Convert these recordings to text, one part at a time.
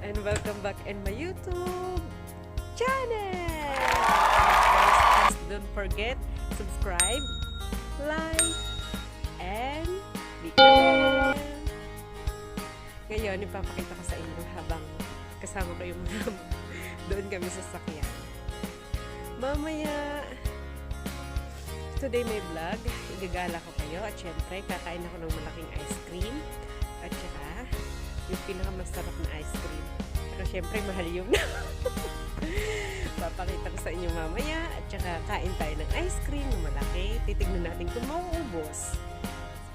and welcome back in my YouTube channel. Please don't forget, subscribe, like, and click the bell. Ngayon, ipapakita ko sa inyo habang kasama ko yung mga doon kami sa sakyan. Mamaya, today may vlog, igagala ko kayo at syempre kakain ako ng malaking ice cream at saka yung pinakamasarap na ice cream. Pero syempre mahal yun. Papakita ko sa inyo mamaya at saka kain tayo ng ice cream na malaki. Titignan natin kung mauubos.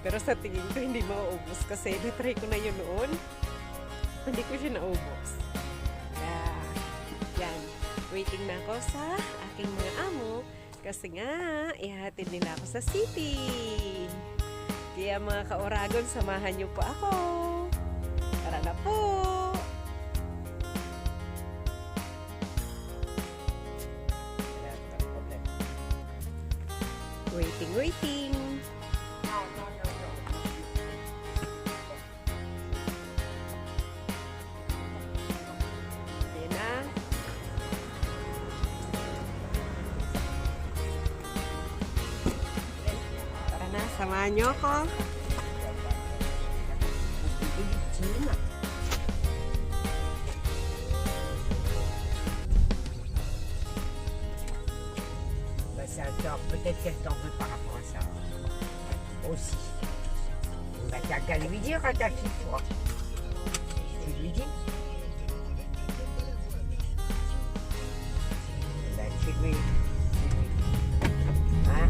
Pero sa tingin ko hindi mauubos kasi natry ko na yun noon. Hindi ko siya naubos. Yan. Waiting na ako sa aking mga amo kasi nga ihatid nila ako sa city. Kaya mga KaUragon, samahan niyo po ako. Tara na po! Waiting. Ayan na. Tara na, samahan niyo ako. Peut-être qu'elle t'en veut par rapport à ça. Aussi. Bah, t'as qu'à lui dire à ta fille, toi. Tu lui dis. Bah, tu lui. Hein?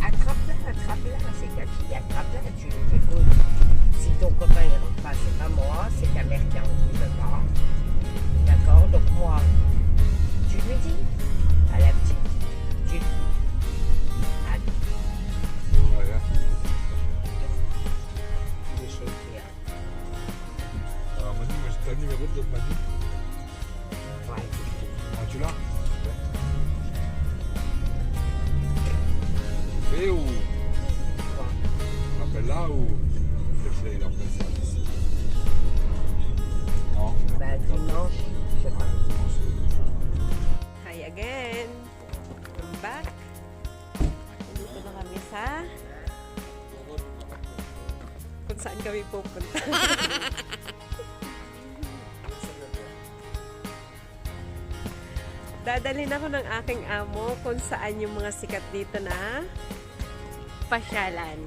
Attrape-la, c'est ta fille. Attrape-la, tu lui dis, écoute, si ton copain ne rentre pas, c'est pas moi, c'est ta mère qui a envie de pas. D'accord, donc moi, tu lui dis à la petite, tu lui dis. Alors Manu, moi j'ai le numéro de l'autre Manu. Ouais, Ah, tu l'as? Fais ou quoi? on l'appelle là ou il appelle ça ici? Non? Bah, dimanche, je sais pas. Hi again. Welcome back. Dito na kami sa kung saan kami pupunta. Dadalhin ako ng aking amo kung saan yung mga sikat dito na pasyalan.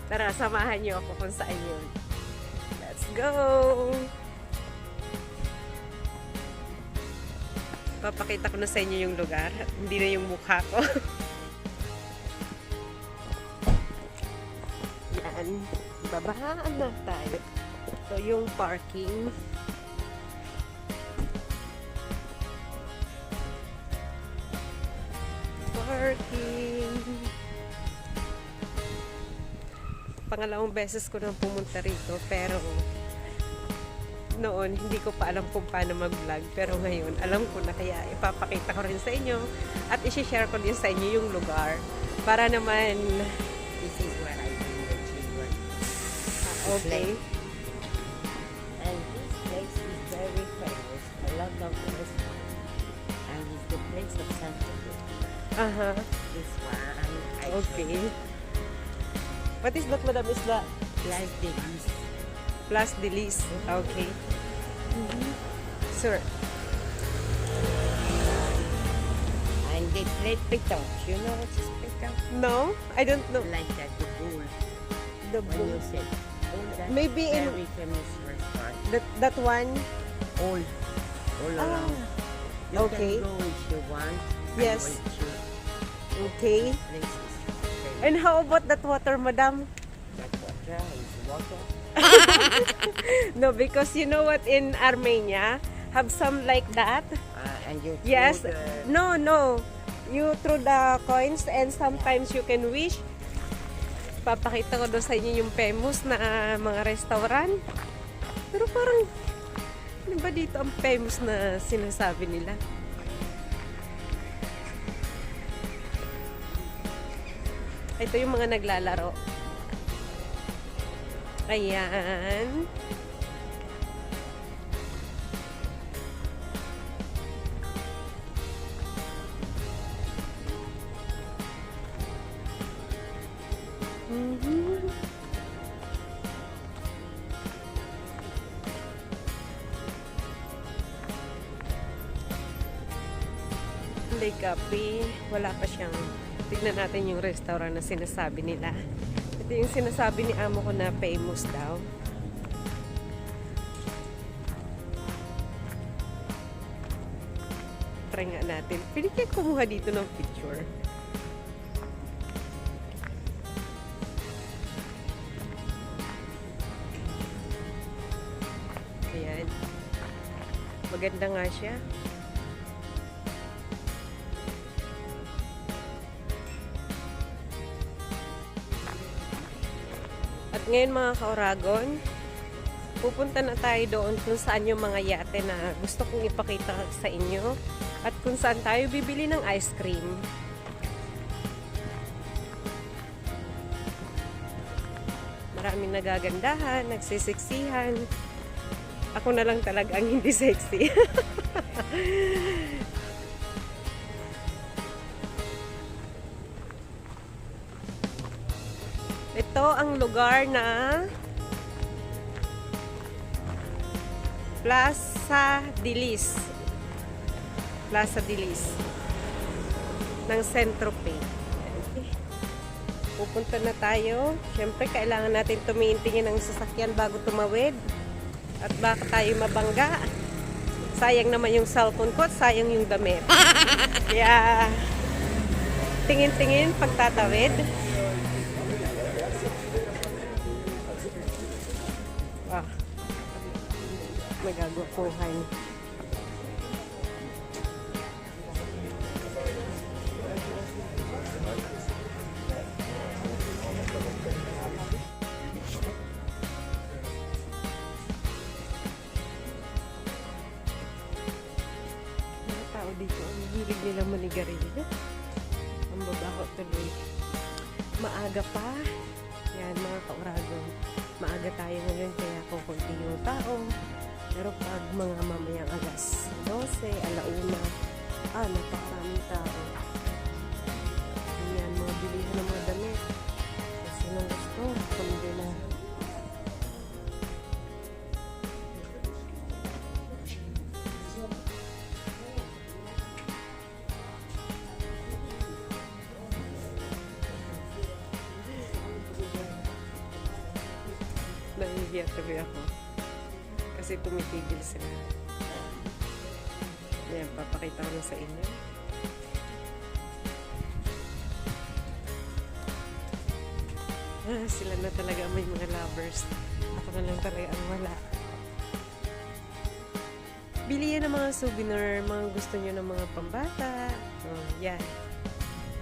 Tara, samahan niyo ako kung saan yun. Let's go! Papakita ko na sa inyo yung lugar. Hindi na yung mukha ko. Yan. Babahaan na tayo. Ito yung parking. Pangalawang beses ko nang pumunta rito pero noon hindi ko pa alam kung paano mag-vlog pero ngayon alam ko na kaya ipapakita ko rin sa inyo at i-share ko din sa inyo yung lugar para naman This is where I bring the children. okay. And this place is very famous. I love the restaurant. And it's the place of St.Tropez. This one, I Okay. What is that, madam? Is that Place de Lis. Place de Lis? Okay. Sir. And they play pétanque. You know what is pétanque? No? I don't know. Like that, the bull. The When you book. said, oh, that's Maybe in very famous restaurant. that one. All around. You okay. can go if you want. Yes. I will choose Okay. places. And how about that water, madam? That water is water. No, because you know what, in Armenia have some like that. And you Yes. throw the- No. You throw the coins and sometimes you can wish. Papakita ko doon sa inyo yung famous na mga restaurant. Pero parang, ano ba dito ang famous na sinasabi nila? Ito yung mga naglalaro. Ayan. Hindi kape. Wala pa siyang. Tignan natin yung restaurant na sinasabi nila. Ito yung sinasabi ni amo ko na famous daw. Try nga natin. Pwede kaya kumuha dito ng picture. Ayan. Maganda nga siya. At ngayon mga KaUragon, pupunta na tayo doon kung saan yung mga yate na gusto kong ipakita sa inyo at kung saan tayo bibili ng ice cream. Maraming nagagandahan, nagsisiksihan. Ako na lang talaga ang hindi sexy. Ito ang lugar na Plaza Dilis. Plaza Dilis ng St.Tropez. Pupunta na tayo. Siyempre, kailangan natin tumingin-tingin ng sasakyan bago tumawid. At baka tayo mabangga. Sayang naman yung cellphone ko at sayang yung damit. Kaya, tingin-tingin pagtatawid. Magagwapuhan. Mga tao dito, ang hilig nila manigarilyo. Ang babaho tuloy. Maaga pa. Yan mga KaUragon. Maaga tayo ngayon kaya kukunti yung tao. Pero pag mga mamayang alas 12, alauna, napakaraming tao. Ayan, mga bilihan ng mga damit. Kasi nang gusto, pamili na. Nahihiya tuloy ako. Kasi tumitigil sila. Ayan, papakita ko na sa inyo. Sila na talaga may mga lovers. Ako na lang talaga ang wala. Bili yan ng mga souvenir, mga gusto nyo ng mga pambata. Yan.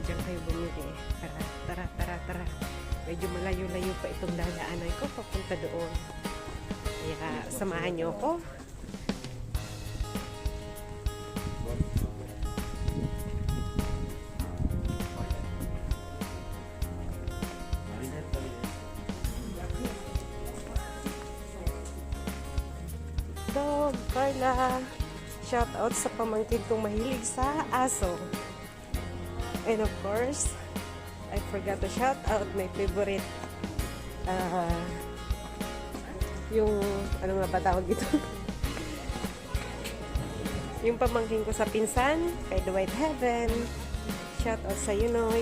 Diyan kayo bumili. Tara. Medyo malayo-layo pa itong dadaanan ko papunta doon. Kaya samahan nyo ako. Dog, Carla. Shout out sa pamangkin kong mahilig sa aso. And of course, I forgot to shout out my favorite yung ano nga ba tawag dito? Yung pamangkin ko sa pinsan kay The White Heaven. Shout out sa Yunoy.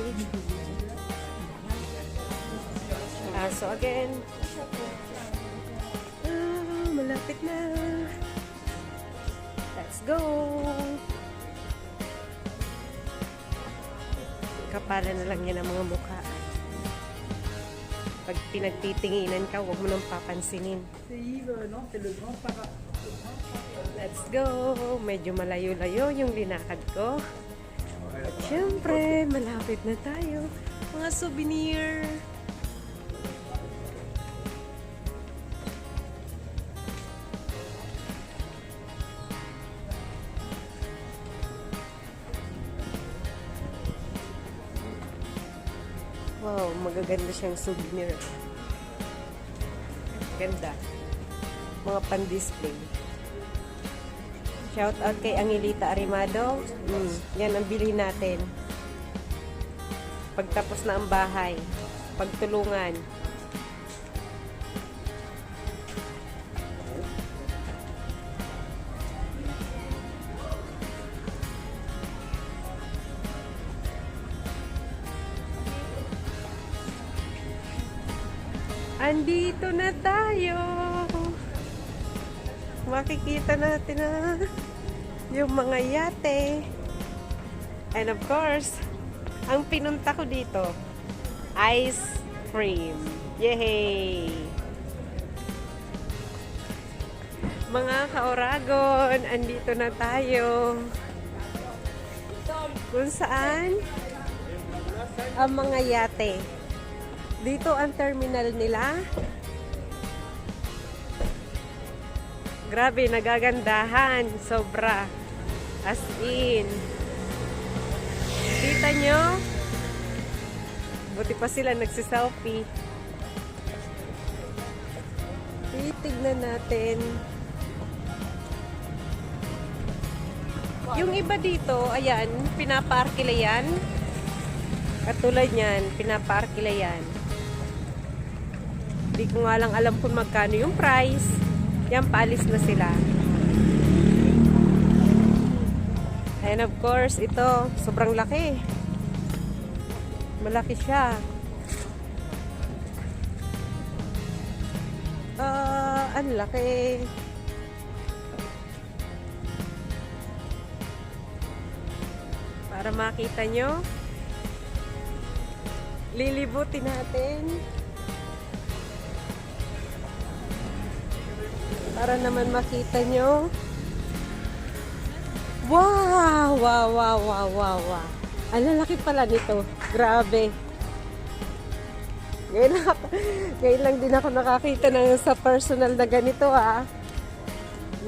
So again, malapit na. Let's go. Kapalan na lang yan ang mga mukha. Pag pinagtitinginan ka, huwag mo nang papansinin. Let's go! Medyo malayo-layo yung linakad ko. At syempre, malapit na tayo. Mga souvenir. Wow, magaganda siyang souvenir. Gaganda. Mga pan-display. Shout out kay Angelita Arimado. Yan ang bilhin natin. Pagtapos na ang bahay. Pagtulungan. Andito na tayo. Makikita natin na yung mga yate. And of course, ang pinunta ko dito, ice cream. Yay! Mga KaUragon, andito na tayo. Kung saan ang mga yate. Dito ang terminal nila. Grabe, nagagandahan. Sobra. As in. Kita nyo? Buti pa sila nagsiselfie. Titignan natin. Yung iba dito, ayan, pinapaarkila yan. Katulad yan, pinapaarkila yan. Hindi ko nga lang alam kung magkano yung price. Yan, paalis na sila. And of course, ito, sobrang laki. Malaki siya. Ang laki. Para makita nyo, lilibutin natin. Para naman makita nyo. Wow! Wow, wow, wow, wow, wow. Ang lalaki pala nito. Grabe. Ngayon lang din ako nakakita ng sa personal na ganito, ha.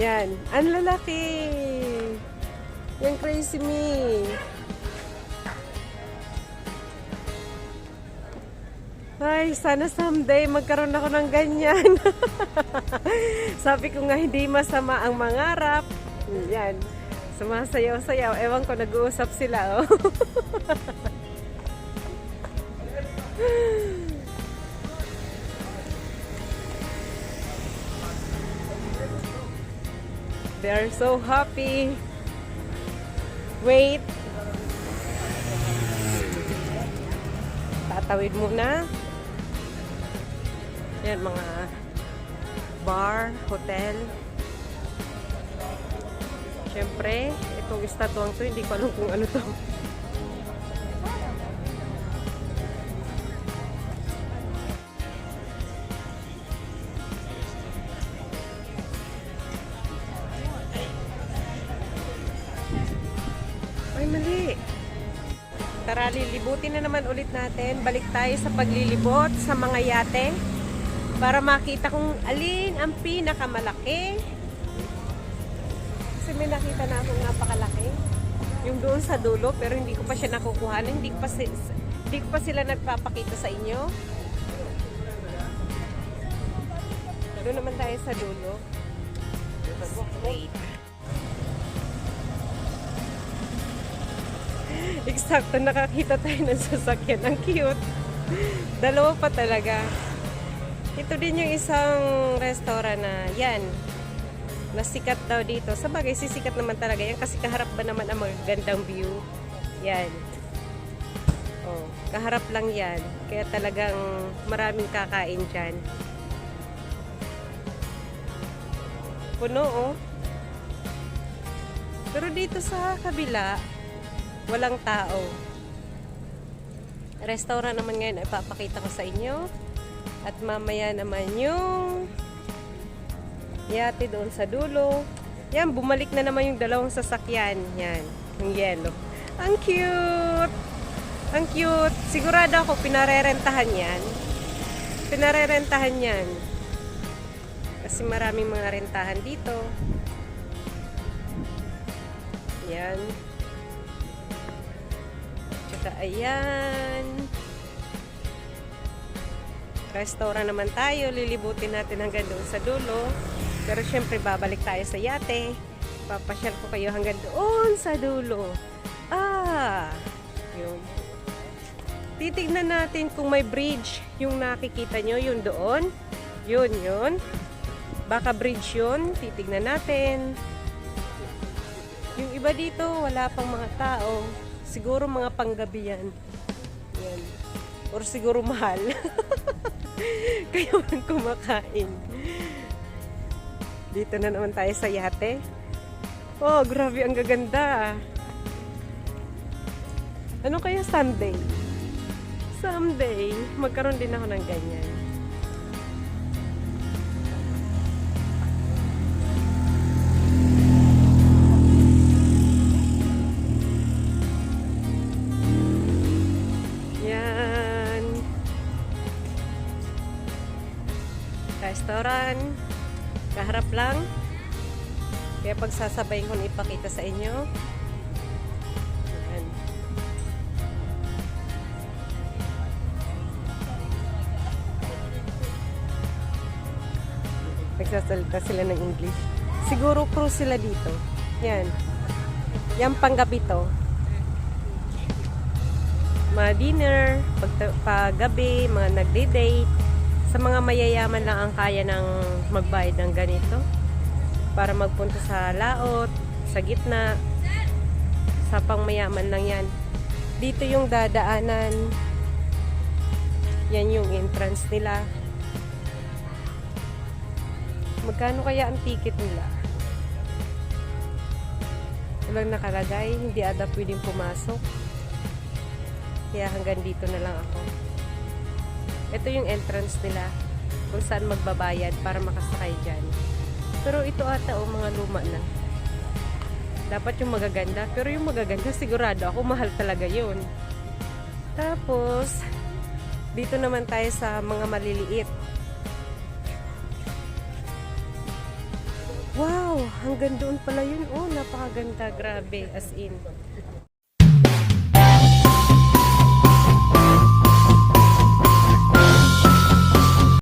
Yan. Ang lalaki. Yan, crazy me. Ay, sana someday magkaroon ako ng ganyan. Sabi ko nga, hindi masama ang mangarap. Yan. Sumasayaw-sayaw. Ewan ko, nag-uusap sila, oh. They are so happy. Wait. Tatawid muna. Yan, mga bar, hotel. Siyempre, itong estatuang to, hindi ko alam kung ano to. Ay, mali. Tara, lilibutin na naman ulit natin. Balik tayo sa paglilibot sa mga yate. Para makita kung alin ang pinakamalaki. Kasi may nakita na akong napakalaki. Yung doon sa dulo, pero hindi ko pa siya nakukuha. Hindi ko pa sila nagpapakita sa inyo. Doon naman tayo sa dulo. Wait. Eksakto, nakakita tayo ng sasakyan. Ang cute. Dalawa pa talaga. Ito din yung isang restaurant na yan. Nasikat daw dito. Sa bagay, sisikat naman talaga yan kasi kaharap ba naman ang magandang view. Yan. Oh, kaharap lang yan. Kaya talagang maraming kakain dyan. Puno, oh. Pero dito sa kabila, walang tao. Restaurant naman ngayon ay papakita ko sa inyo. At mamaya naman yung yate doon sa dulo. Yan, bumalik na naman yung dalawang sasakyan. Yan, yung yellow. Ang cute! Ang cute! Sigurado ako pinarerentahan yan. Pinarerentahan yan. Kasi maraming mga rentahan dito. Yan. Tsaka ayan. restaurant naman tayo. Lilibutin natin hanggang doon sa dulo. Pero syempre, babalik tayo sa yate. Papasyal ko kayo hanggang doon sa dulo. Yun. Titignan natin kung may bridge. Yung nakikita nyo, yun doon. Yun. Baka bridge yun. Titignan natin. Yung iba dito, wala pang mga tao. Siguro mga panggabi yan. Yan. Or siguro mahal. Kaya walang kumakain. Dito na naman tayo sa yate. Oh, grabe, ang gaganda. Ano kaya someday? Someday, magkaroon din ako ng ganyan. Yan. Restaurant. Kaharap lang. Kaya pagsasabayin ko na ipakita sa inyo. Yan. Nagsasalita sila ng English. Siguro cruise sila dito. Yan. Yan panggabi to. Mga dinner, paggabi, mga nagde-date. Sa mga mayayaman lang ang kaya ng magbayad ng ganito. Para magpunta sa laot, sa gitna. Sa pangmayaman lang yan. Dito yung dadaanan. Yan yung entrance nila. Magkano kaya ang ticket nila? Walang nakalagay, hindi ata pwedeng pumasok. Kaya hanggang dito na lang ako. Ito yung entrance nila, kung saan magbabayad para makasakay dyan. Pero ito ata mga luma na. Dapat yung magaganda, pero yung magaganda sigurado ako mahal talaga yun. Tapos, dito naman tayo sa mga maliliit. Wow! Hanggang doon pala yun. Oh, napakaganda. Grabe. As in.